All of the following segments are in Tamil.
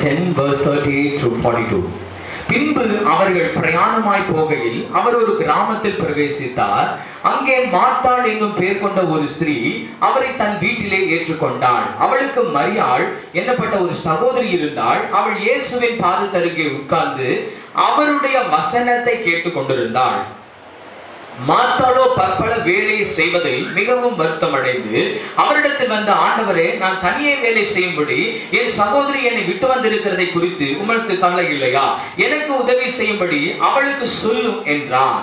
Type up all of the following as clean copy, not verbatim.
10 verse 38 through 42. பின்பு அவர்கள் பிரயாணமாய் போகையில் அவர் ஒரு கிராமத்தில் பிரவேசித்தார். அங்கே மார்த்தாள் என்னும் பெயர் கொண்ட ஒரு ஸ்திரீ அவரை தன் வீட்டிலே ஏற்றுக்கொண்டாள். அவளுக்கு மரியாள் என்னப்பட்ட ஒரு சகோதரி இருந்தாள். அவள் இயேசுவின் பாதத்தருகே உட்கார்ந்து அவருடைய வசனத்தை கேட்டுக் கொண்டிருந்தாள். மார்த்தாளோ பற்பல வேலையை செய்வதில் மிகவும் வருத்தம் அடைந்து அவரிடத்தில் வந்த, ஆண்டவரே, நான் தனியே வேலை செய்யும்படி என் சகோதரி என்னை விட்டு வந்திருக்கிறதை குறித்து உங்களுக்கு கவலை இல்லையா? எனக்கு உதவி செய்யும்படி அவளுக்கு சொல்லும் என்றான்.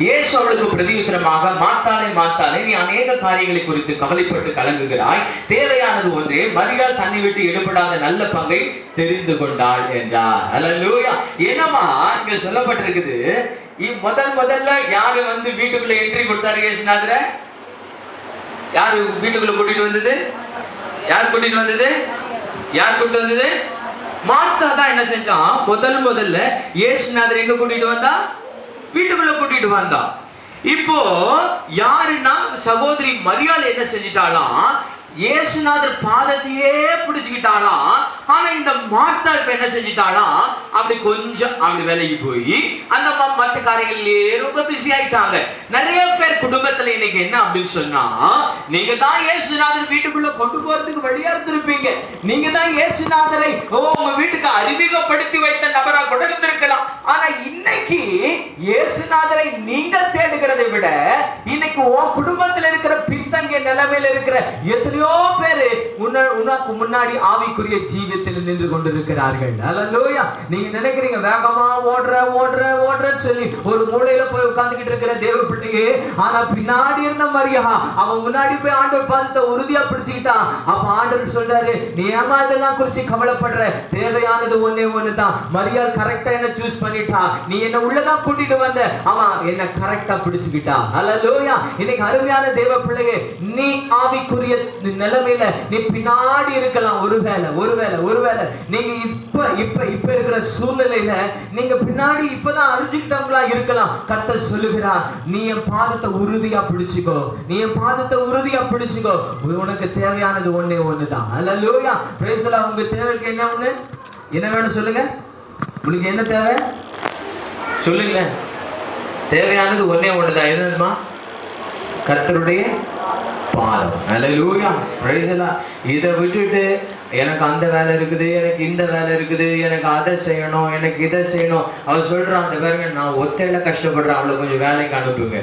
இயேசு அவளுக்கு பிரதியுத்தரமாக, மார்த்தாளே, மார்த்தாளே, நீ அநேக காரியங்களை குறித்து கவலைப்பட்டு கலங்குகிறாய். தேவையானது ஒன்றே. மரியாள் தன்னை விட்டு எடுபடாத நல்ல பங்கை தெரிந்து கொண்டாள் என்றார். அல்லேலூயா. என்னமா இங்க சொல்லப்பட்டிருக்குது? முதல்ல யாரு வீட்டுக்குள்ள என்ட்ரி கொடுத்தாரு? இயேசுநாதரை யாரு வீட்டுக்குள்ள கூட்டிட்டு வந்தது? யார் கூட்டிட்டு வந்தது? யார் கூட்டிட்டு வந்தது? மார்த்தா தான் என்ன செஞ்சான்? முதல்ல இயேசுநாதர் எங்க கூட்டிட்டு வந்தா? வீட்டுக்குள்ள கூட்டிட்டு வந்தா. இப்போ யாருன்னா சகோதரி மரியாள் என்ன செஞ்சிட்டாலாம்? இயேசுநாதர் பாதத்தையே பிடிச்சுக்கிட்டாலாம். ஆனா இந்த மார்த்தாள் என்ன செஞ்சிட்டாலாம்? அப்படி கொஞ்சம் அப்படி விலகி போய் அந்த மற்ற காரியங்களிலேயே ரொம்ப பிஸி ஆயிட்டாங்க. நிறைய பேர் குடும்பத்துல இன்னைக்கு என்ன அப்படின்னு சொன்னா, நீங்க தான் இயேசுநாதர் வீட்டுக்குள்ள கொண்டு போறதுக்கு வழியா இருந்திருப்பீங்க. நீங்க தான் இயேசுநாதரை உங்க வீட்டுக்கு அறிமுகப்படுத்தி வைத்த நபரா கூட இருந்திருக்கலாம். ஆனா இன்னைக்கு இயேசுநாதரை நீங்க தேடுகிறதை விட இன்னைக்கு உன் குடும்பத்தில் இருக்கிற பின்தங்கிய நிலைமையில இருக்கிற எத்தனையோ பேரு உனக்கு முன்னாடி ஆவிக்குரிய ஜீவியத்தில் நின்று கொண்டிருக்கிறார்கள். அல்லேலூயா. நீங்க நினைக்கிறீங்க வேகமா ஓடுற சொல்லி ஒரு மூலையில போய் உட்கார்ந்துகிட்டு இருக்கிற தேவ பிள்ளையே, ஆனா பின்னாடி இருந்த மரியா அவன் முன்னாடி போய் ஆண்டவர் பாதத்தை உறுதியா பிடிச்சுக்கிட்டான். அப்ப ஆண்டவர் சொல்றாரு, நீ ஏமா இதெல்லாம் குறிச்சு கவலைப்படுற? தேவையானது ஒன்னே ஒண்ணுதான். மரியாள் கரெக்டா என்ன சூஸ் பண்ணிட்டா. நீ என்ன உள்ளதான் கூட்டிட்டு வந்த, அவன் என்ன கரெக்டா பிடிச்சுக்கிட்டா. அல்லேலூயா. இன்னைக்கு அருமையான தேவ பிள்ளையே, நீ ஆவிக்குரிய நிலைமையில நீ பின்னாடி இருக்கலாம். ஒருவேளை நீங்க இப்ப இருக்கிற சூழ்நிலையில நீங்க பின்னாடி இப்பதான் அறிஞ்சுக்கிட்டவங்களா இருக்கலாம். கர்த்தர் சொல்லுகிறார், நீ என் பாதத்தை உறுதியா பிடிச்சுக்கோ. உனக்கு தேவையானது ஒன்னே ஒண்ணுதான். அல்லேலூயா. Praise the Lord. உங்க தேவைக்கு என்ன ஒண்ணு? என்ன வேணும் சொல்லுங்க. உங்களுக்கு என்ன தேவை சொல்லுங்க. தேவையானது ஒன்னே ஒண்ணுதான். என்னமா? கர்த்தருடைய பாதம். அல்லேலூயா. Praise the Lord. இதை விட்டுட்டு எனக்கு அந்த வேலை இருக்குது, எனக்கு இந்த வேலை இருக்குது, எனக்கு அதை செய்யணும், எனக்கு இதை செய்யணும், அவர் சொல்றான். அந்த பாருங்க, நான் ஒத்தையில கஷ்டப்படுறேன், அவளை கொஞ்சம் வேலைக்கு அனுப்புங்க.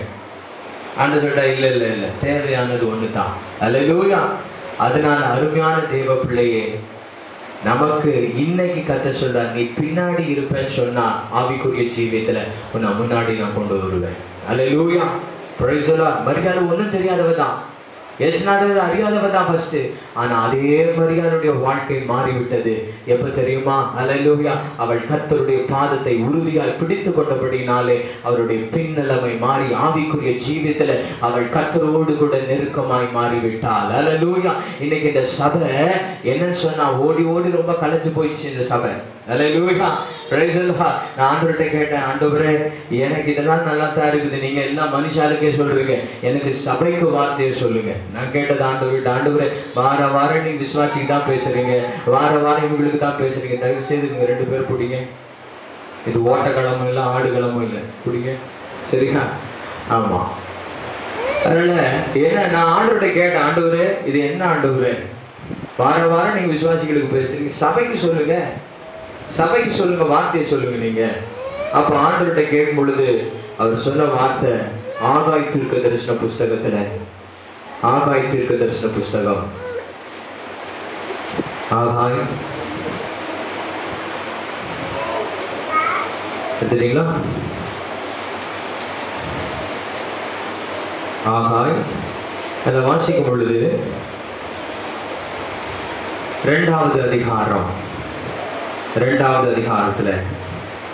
ஆண்டு சொல்றா, இல்ல தேவையானது ஒண்ணுதான். அல்லேலூயா. அதனால அருமையான தேவ பிள்ளையே, நமக்கு இன்னைக்கு கர்த்தர் சொல்றார், நீ பின்னாடி இருப்பேன்னு சொன்னா ஆவிக்குரிய ஜீவியத்துல உன்னை முன்னாடி நான் கொண்டு வருவேன். அல்லேலூயா. Praise the Lord. மரியாள் ஒண்ணும் தெரியாதவதான், இயேசுநாதர் அறியாதவதான் ஃபர்ஸ்ட். ஆனா அதே மரியாளுடைய வாழ்க்கை மாறிவிட்டது. எப்ப தெரியுமா? அல்லேலூயா. அவள் கர்த்தருடைய பாதத்தை உறுதியாய் பிடித்து கொண்டபடினாலே அவருடைய பின்னலமை மாறி ஆவிக்குரிய ஜீவியத்துல அவள் கர்த்தரோடு கூட நெருக்கமாய் மாறிவிட்டாள். அல்லேலூயா. இன்னைக்கு இந்த சபை என்னன்னு சொன்னா, ஓடி ரொம்ப கலைச்சு போயிடுச்சு இந்த சபை. அல்லேலூயா. Praise the Lord. நான் ஆண்டவர்கிட்ட கேட்டேன், ஆண்டவரே, எனக்கு இதெல்லாம் நல்லா தான் இருக்குது, நீங்க எல்லாம் மனுஷாளுக்கே சொல்றீங்க, எனக்கு சபைக்கு வார்த்தையை சொல்லுங்க. நான் கேட்டது ஆண்டவரே, வாரம் நீங்க விசுவாசிக்கு தான் பேசுறீங்க, வாரம் இவங்களுக்கு தான் பேசுறீங்க, தயவு செய்து நீங்க 2 பேர் பிடிங்க. இது ஓட்டக்கிழமும் இல்லை, ஆடுகளமும் இல்லை, பிடிங்க. சரியா? ஆமா. அதனால என்ன, நான் ஆண்டவர்கிட்ட கேட்டேன், ஆண்டவரே, இது என்ன ஆண்டவரே, வாரம் நீங்க விசுவாசிகளுக்கு பேசுறீங்க, சபைக்கு சொல்லுங்க, வார்த்தையை சொல்லுங்க நீங்க. அப்ப ஆண்டவர்கிட்ட கேட்கும் பொழுது அவர் சொன்ன வார்த்தை ஆகாய் தீர்க்க தரிசன புஸ்தகத்துல, ஆகாய் தீர்க்க தரிசன புஸ்தகம், ஆகாய் எடுத்துட்டீங்களா? ஆகாய் அதை வாசிக்கும் பொழுது 2வது அதிகாரம், 2வது அதிகாரத்துல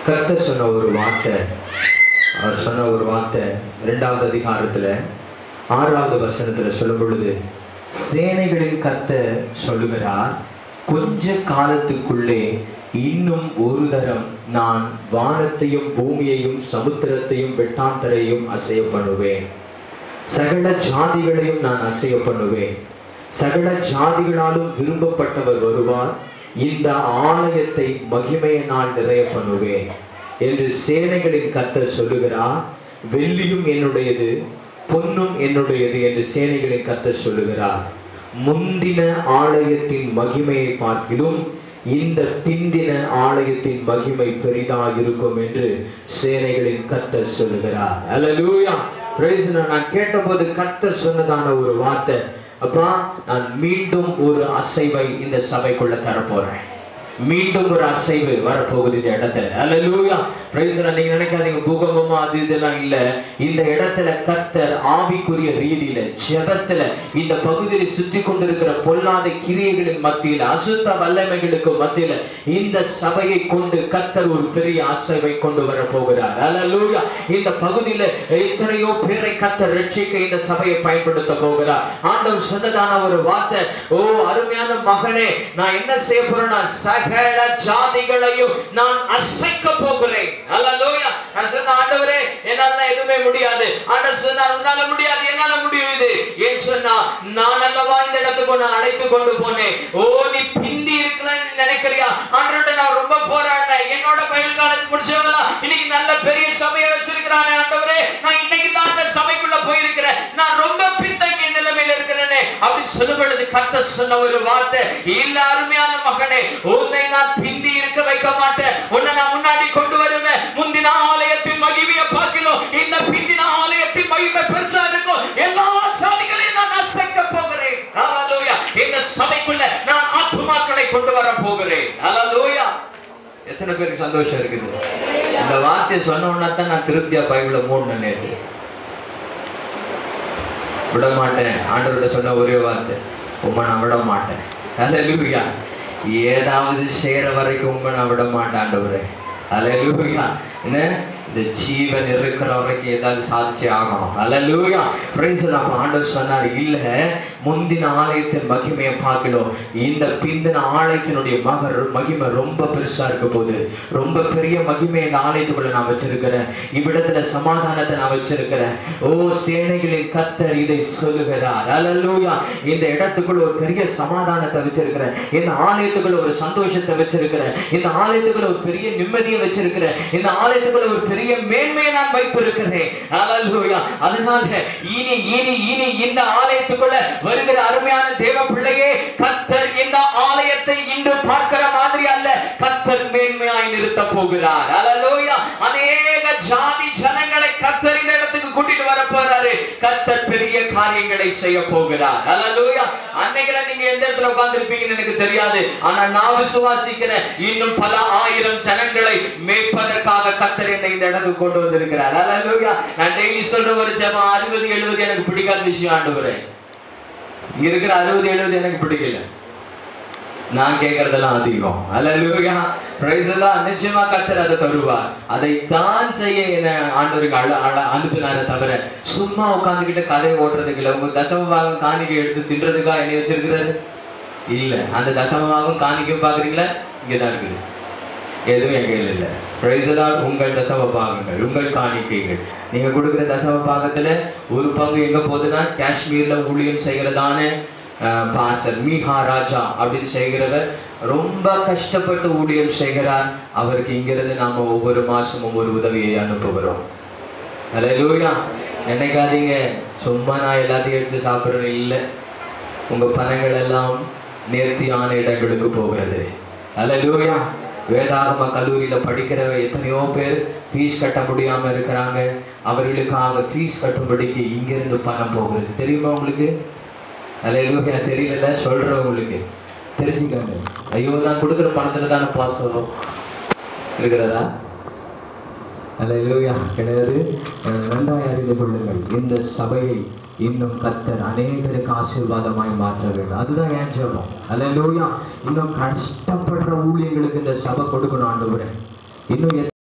கர்த்தர் சொன்ன ஒரு வார்த்தை, அவர் சொன்ன ஒரு வார்த்தை 2வது அதிகாரத்துல 6வது வசனத்துல சொல்லும் பொழுது, சேனைகளின் கர்த்தர் சொல்லுகிறார், கொஞ்ச காலத்துக்குள்ளே இன்னும் ஒரு தரம் நான் வானத்தையும் பூமியையும் சமுத்திரத்தையும் வெட்டாந்தரையும் அசைய பண்ணுவேன், சகல ஜாதிகளையும் நான் அசைய பண்ணுவேன், சகல ஜாதிகளாலும் விரும்பப்பட்டவர் வருவார், இந்த ஆலயத்தை மகிமையினால் நிறைய பண்ணுவேன் என்று சேனைகளின் கர்த்தர் சொல்லுகிறார். வெள்ளியும் என்னுடையது, பொன்னும் என்னுடையது என்று சேனைகளின் கர்த்தர் சொல்லுகிறார். முந்தின ஆலயத்தின் மகிமையை பார்க்கிலும் இந்த பிந்தின ஆலயத்தின் மகிமை பெரிதாக இருக்கும் என்று சேனைகளின் கர்த்தர் சொல்லுகிறார். அல்லேலூயா. பிரைஸ். நான் கேட்டபோது கர்த்தர் சொன்னதான ஒரு வார்த்தை, அப்பா நான் மீண்டும் ஒரு அசைவை இந்த சபைக்குள்ள தரப்போறேன். மீண்டும் ஒரு அசைவு வரப்போகுது இந்த இடத்துல. அல்லேலூயா. பிரைஸ். நீங்க நினைக்காதீங்க பூகம்பமா அது இதெல்லாம் இல்ல. இந்த இடத்துல கர்த்தர் ஆவிக்குரிய ரீதியில ஜெபத்துல இந்த பகுதியில் சுற்றி கொண்டிருக்கிற பொல்லாத கிரியைகளின் மத்தியில, அசுத்த வல்லமைகளுக்கு மத்தியில இந்த சபையை கொண்டு கர்த்தர் ஒரு பெரிய அசைவை கொண்டு வர போகிறார். அல்லேலூயா. இந்த பகுதியில எத்தனையோ பேரை கர்த்தர் ரட்சிக்க இந்த சபையை பயன்படுத்த போகிறார். ஆண்டவர் சொன்னதான ஒரு வார்த்தை, ஓ அருமையான மகனே, நான் என்ன செய்ய போறேன்னா சகல ஜாதிகளையும் நான் அசைக்க போகிறேன். அல்லேலூயா. நான் சொன்ன ஆண்டவரே என்னால எதுவுமே முடியாது. ஆண்டவர் சொன்னார் உன்னால முடியாது, என்னால முடியுது. ஏன் சொன்னா நான் அல்லவா இந்த இடத்துக்கு நான் அழைத்து கொண்டு போனேன். ஓ நீ பிந்தி இருக்கலாம்னு நினைக்கிறியா? ஆண்டவர்கிட்ட நான் ரொம்ப போராடினேன். என்னோட பயில் காலேஜ் முடிச்சவங்களா இன்னைக்கு நல்ல பெரிய சபையை வச்சிருக்கிறானே ஆண்டவரே, நான் இன்னைக்கு தான் அந்த சபைக்குள்ள போயிருக்கிறேன், நான் ரொம்ப பின்தங்கிய நிலைமையில இருக்கிறேனே அப்படி சொல்லும் பொழுது கர்த்தர் சொன்ன ஒரு வார்த்தை, இல்ல அருமையான மகனே, உன்னை நான் பிந்தி இருக்க வைக்க மாட்டேன், உன்னை நான் முன்னாடி கொண்டு வருவேன். முந்தின ஆலயத்தின் மகிமையை பார்க்கிறோம், இந்த பிந்தின ஆலயத்தின் மகிமை பெருசா இருக்கும். எல்லா ஜாதிகளையும் நான் அசைக்க போகிறேன். அல்லேலூயா. இந்த சபைக்குள்ள நான் ஆத்துமாக்களை கொண்டு வர போகிறேன். அல்லேலூயா. எத்தனை பேருக்கு சந்தோஷம் இருக்குது? இந்த வார்த்தை சொன்ன உடனே தான் நான் திருப்தியா பைபிள மூடினேன். விட மாட்டேன். ஆண்டவர்கிட்ட சொன்ன ஒரே வார்த்தை, உம்மை நான் விட மாட்டேன். அல்லேலூயா. ஏதாவது செய்யற வரைக்கும் உங்க நான் விட மாட்டேன் ஆண்டவரே. அல்லேலூயா. என்ன இந்த ஜீவன் இருக்கிற வரைக்கும் ஏதாவது சாட்சி ஆகணும். அல்லேலூயா. பிரைஸ். ஆண்டவர் சொன்னார், இல்ல முந்தின ஆலயத்தின் மகிமையை பார்க்கணும், இந்த பிந்தின ஆலயத்தினுடைய மகிமை ரொம்ப பெருசா இருக்க போது, ரொம்ப பெரிய மகிமை இந்த ஆலயத்துக்குள்ள நான் வச்சிருக்கிறேன். இவ்விடத்துல சமாதானத்தை நான் வச்சிருக்கிறேன். ஓ சேனைகளின் கர்த்தர் இதை சொல்லுகிறார். அல்லேலூயா. இந்த இடத்துக்குள்ள ஒரு பெரிய சமாதானத்தை வச்சிருக்கிறேன். இந்த ஆலயத்துக்குள்ள ஒரு சந்தோஷத்தை வச்சிருக்கிறேன். இந்த ஆலயத்துக்குள்ள ஒரு பெரிய நிம்மதியை வச்சிருக்கிறேன். இந்த ஆலயத்துக்குள்ள ஒரு பெரிய மேன்மையை நான் வைத்திருக்கிறேன். அல்லேலூயா. அதனால இனி இனி இனி இந்த ஆலயத்துக்குள்ள வருகிற அருமையான தேவ பிள்ளையே, கர்த்தர் இந்த ஆலயத்தை இன்று பார்க்கிற மாதிரி அல்ல, கர்த்தர் மேன்மையாய் நிறுத்த போகிறார். அல்லேலூயா. அநேக ஜாதி ஜனங்களை கர்த்தர் இந்த இடத்துக்கு கூட்டிட்டு வர போறாரு. கர்த்தர் பெரிய காரியங்களை செய்ய போகிறார். அல்லேலூயா. அன்னைக்கு நீங்க எந்த இடத்துல உட்கார்ந்து இருப்பீங்கன்னு எனக்கு தெரியாது. ஆனா நான் விசுவாசிக்கிறேன், இன்னும் பல ஆயிரம் ஜனங்களை மேய்ப்பதற்காக கர்த்தர் என்னை இந்த இடத்துக்கு கொண்டு வந்திருக்கிறார். அல்லேலூயா. நான் டெய்லி சொல்ற ஒரு ஜெபம் 60-70 எனக்கு பிடிக்காத விஷயம் ஆண்டவரே. இங்க இருக்கிற 60-70 எனக்கு பிடிக்கல, நான் கேட்கறதெல்லாம் அதிகம். அல்லேலூயா. பிரைஸ் எல்லாம். நிச்சயமா கர்த்தர் அதை தருவார். அதை தான் செய்ய என்ன ஆண்டவருக்கு அனுப்பினாரே தவிர சும்மா உட்கார்ந்துகிட்ட கதையை ஓட்டுறதுக்கு இல்ல. உங்க தசமபாகம் காணிக்கை எடுத்து தின்றதுக்கா என்ன வச்சிருக்கிறாரு? இல்ல. அந்த தசமபாகம் காணிக்கை பாக்குறீங்களா? இங்கதான் இருக்குது. எதுவும் எங்க இல்ல. பிரைஸ் எல்லாம். உங்கள் தசம பாகங்கள், உங்கள் காணிக்கைகள், நீங்க கொடுக்கிற தசம பாகத்துல ஒரு பங்கு எங்க போகுதுன்னா காஷ்மீர்ல ஊழியம் செய்கிறதான பாஸ்டர் மீஹா ராஜா அப்படின்னு செய்கிறவர் ரொம்ப கஷ்டப்பட்டு ஊழியம் செய்கிறார். அவருக்கு இங்கிருந்து நாம ஒவ்வொரு மாசமும் ஒரு உதவியை அனுப்புகிறோம். அல்லேலூயா. நினைக்காதீங்க சும்மா நான் எல்லாத்தையும் எடுத்து சாப்பிடுறேன். இல்லை, உங்க பணங்கள் எல்லாம் நேர்த்தியான இடங்களுக்கு போகிறது. அல்லேலூயா. வேதாகம கல்லூரியில படிக்கிற எத்தனையோ பேர் ஃபீஸ் கட்ட முடியாம இருக்கிறாங்க. அவர்களுக்காக ஃபீஸ் கட்டும்படிக்கு இங்கிருந்து பணம் போகுது. தெரியுமா உங்களுக்கு? அல்லேலூயா. தெரியல சொல்றவங்களுக்கு தெரிஞ்சுக்காங்க. ஐயோ நான் கொடுக்குற பணத்துல தானே பாஸ் வரும் இருக்கிறதா? அல்லேலூயா. கிடையாது. நன்றாய் அறிந்து கொள்ளுங்கள், இந்த சபையை இன்னும் கர்த்தர் அநேகருக்கு ஆசீர்வாதமாய் மாற்ற வேண்டும். அதுதான் என் ஜெபம். அல்லேலூயா. இன்னும் கஷ்டப்படுற ஊழியர்களுக்கு இந்த சபை கொடுக்கணும் ஆண்டவரே. இன்னும்